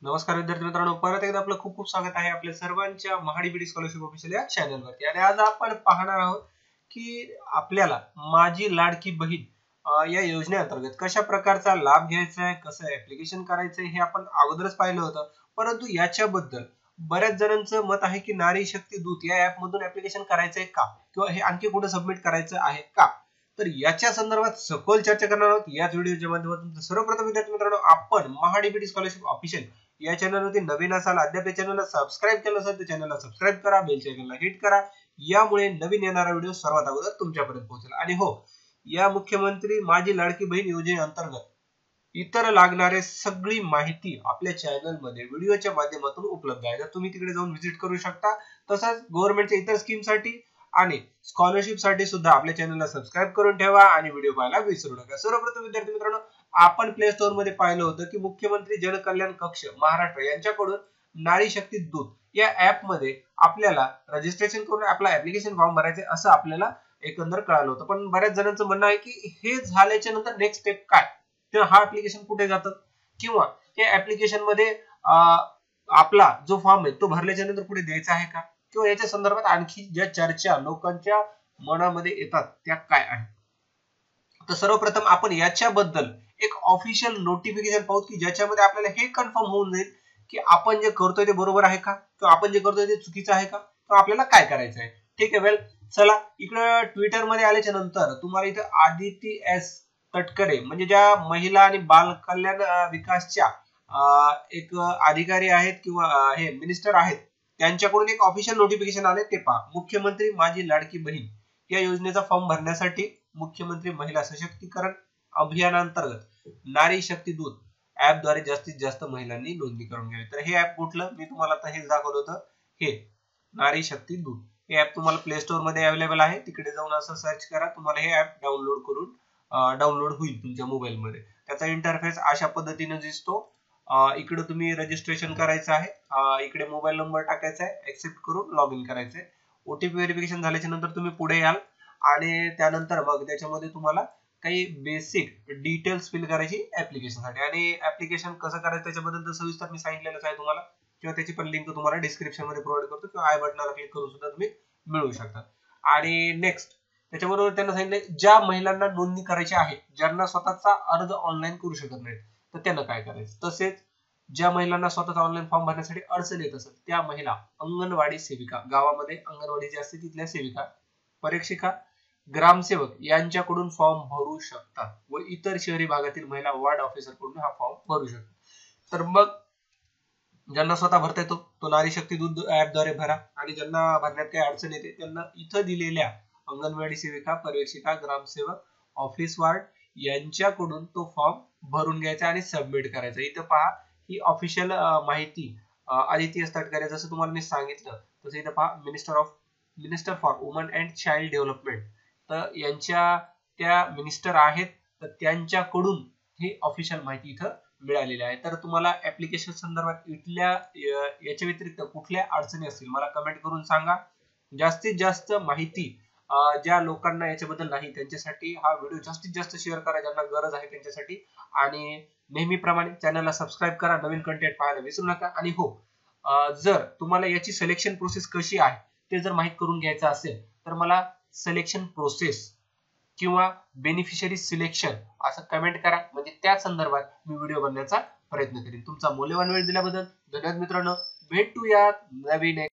नमस्कार विद्यार्थी मित्रांनो, परत एकदा आपलं खूप खूप स्वागत आहे आपल्या सर्वांच्या महाडीबीटी स्कॉलरशिप ऑफिशियल या चॅनलवरती। आणि आज आपण पाहणार आहोत की आपल्याला माझी लाडकी बहीण या योजनेअंतर्गत कशा प्रकारचा लाभ घ्यायचा आहे, कसं ऍप्लिकेशन करायचं हे आपण अगोदरच पाहिलं होतं। परंतु याच्याबद्दल बऱ्याच जणांचं मत आहे की नारी शक्ती दूत या ऍप मधून ऍप्लिकेशन करायचंय का, किंवा हे आणखी कुठे सबमिट करायचं आहे का। तर याच्या संदर्भात सखोल चर्चा करणार आहोत याच व्हिडिओच्या माध्यमातून। सर्वप्रथम विद्यार्थी मित्रांनो, आपण महाडीबीटी स्कॉलरशिप ऑफिशियल या चॅनलवरती नवीन असाल, अद्याप या चॅनलला सबस्क्राइब केलं असेल तर चॅनलला सबस्क्राइब करा, बेल आयकॉनला हिट करा, यामुळे नवीन येणारा व्हिडिओ सर्वात अगोदर तुमच्यापर्यंत पोहोचेल। आणि हो, या मुख्यमंत्री माझी लाडकी बहीण योजनेअंतर्गत इतर लागणारे सगळी माहिती आपल्या चॅनल मध्ये व्हिडिओच्या माध्यमातून उपलब्ध आहे, तर तुम्ही तिकडे जाऊन व्हिजिट करू शकता। तसंच गव्हर्नमेंटच्या इतर स्कीम साठी आणि स्कॉलरशिप साठी सुद्धा आपल्या चॅनलला सबस्क्राइब करून ठेवा आणि व्हिडिओ पाहायला विसरू नका। सर्वप्रथम विद्यार्थी मित्रांनो, आपण प्ले स्टोर मध्ये पाहिलं होतं की मुख्यमंत्री जनकल्याण कक्ष महाराष्ट्र यांच्याकडून नारी शक्ती दूत या ऍप मध्ये आपल्याला रजिस्ट्रेशन करून आपला ऍप्लिकेशन फॉर्म भरायचे असं आपल्याला एकंदर कळालं होतं। पण बऱ्याच जणांचं म्हणणं आहे की हे झाल्याच्या नंतर नेक्स्ट स्टेप काय, तर हा ऍप्लिकेशन कुठे जातं, किंवा त्या ऍप्लिकेशन मध्ये आपला जो फॉर्म आहे तो भरल्याच्या नंतर पुढे द्यायचा आहे का, किंवा याच्या संदर्भात आणखी ज्या चर्चा लोकांच्या मनामध्ये येतात त्या काय आहेत। तर सर्वप्रथम आपण याच्याबद्दल एक ऑफिशियल नोटिफिकेशन पाहू की ज्याच्यामध्ये आपल्याला हे कन्फर्म होऊन जाईल की आपण जे करतोय ते बरोबर आहे का, किंवा आपण जे करतोय ते चुकीचं आहे का, किंवा आपल्याला काय करायचं आहे। ठीक आहे, वेल चला इकडे ट्विटर मध्ये आल्याच्या नंतर तुम्हाला इथे आदिती एस तटकरे म्हणजे ज्या महिला आणि बाल कल्याण विकासच्या एक अधिकारी आहेत किंवा हे मिनिस्टर आहेत, त्यांच्याकडून एक ऑफिशियल नोटिफिकेशन आले, ते पहा। मुख्यमंत्री माझी लाडकी बहीण या योजनेचा फॉर्म भरण्यासाठी मुख्यमंत्री महिला सशक्तीकरण अभियानांतर्गत नारी शक्ती दूत ऍप द्वारे जास्तीत जास्त महिलांनी नोंदणी करून घ्यावी। तर हे ऍप कुठलं, मी तुम्हाला आता हेच दाखवलं होतं, हे नारी शक्ती दूत हे ऍप तुम्हाला प्ले स्टोर मध्ये अवेलेबल आहे। तिकडे जाऊन असं सर्च करा, तुम्हाला हे ऍप डाउनलोड होईल तुमच्या मोबाईल मध्ये। त्याचा इंटरफेस अशा पद्धतीने दिसतो। इकडे तुम्ही रजिस्ट्रेशन करायचं आहे, इकडे मोबाईल नंबर टाकायचा आहे, एक्सेप्ट करून लॉग इन करायचं आहे। ओटीपी व्हेरिफिकेशन झाल्याच्या नंतर तुम्ही पुढे याल आणि त्यानंतर मग त्याच्यामध्ये तुम्हाला काही बेसिक डिटेल्स फिल करायची ऍप्लिकेशन साठी। आणि ऍप्लिकेशन कसं करायचं त्याच्याबद्दल सविस्तर मी सांगितलेलंच आहे तुम्हाला, किंवा त्याची पण लिंक तुम्हाला डिस्क्रिप्शन मध्ये प्रोव्हाइड करतो, किंवा आय बटनाला क्लिक करून सुद्धा तुम्ही मिळवू शकता। आणि नेक्स्ट त्याच्याबरोबर त्यांना सांगितलं ज्या महिलांना नोंदणी करायची आहे, ज्यांना स्वतःचा अर्ज ऑनलाईन करू शकत नाहीत, तर त्यांना काय करायचं। तसेच ज्या महिलांना स्वतःचा ऑनलाईन फॉर्म भरण्यासाठी अडचण येत असेल त्या महिला अंगणवाडी सेविका, गावामध्ये अंगणवाडी जी असते तिथल्या सेविका, परीक्षिका, ग्रामसेवक यांच्याकडून फॉर्म भरू शकतात, व इतर शहरी भागातील महिला वार्ड ऑफिसर कडून हा फॉर्म भरू शकतात। तर मग ज्यांना स्वतः भरता येतो तो नारी शक्ती दूत ऍप द्वारे भरा, आणि ज्यांना भरण्यात काही अडचण येते त्यांना इथं दिलेल्या अंगणवाडी सेविका, परीक्षिका, ग्रामसेवक, ऑफिस वार्ड यांच्याकडून तो फॉर्म भरून घ्यायचा आणि सबमिट करायचा। इथं पहा ही ऑफिशियल माहिती आदिती एस तटकरे, जसं तुम्हाला मी सांगितलं तसं इथं पहा minister for woman and child development, तर यांच्या त्या मिनिस्टर आहेत, तर त्यांच्याकडून ही ऑफिशियल माहिती इथं मिळालेली आहे। तर तुम्हाला ऍप्लिकेशन संदर्भात इथल्या याच्या व्यतिरिक्त कुठल्या अडचणी असतील मला कमेंट करून सांगा। जास्तीत जास्त माहिती ज्या लोकांना याच्याबद्दल नाही त्यांच्यासाठी हा व्हिडिओ जास्तीत जास्त शेअर करा, ज्यांना गरज आहे त्यांच्यासाठी। आणि नेहमीप्रमाणे चॅनलला सबस्क्राइब करा, नवीन कंटेंट पाहायला विसरू नका। आणि हो, जर तुम्हाला याची सिलेक्शन प्रोसेस कशी आहे ते जर माहित करून घ्यायचं असेल तर मला सिलेक्शन प्रोसेस किंवा बेनिफिशियरी सिलेक्शन असं कमेंट करा, म्हणजे त्या संदर्भात मी व्हिडिओ बनवण्याचा प्रयत्न करेन। तुमचा मौल्यवान वेळ दिल्याबद्दल धन्यवाद मित्रांनो, भेटूया नवीन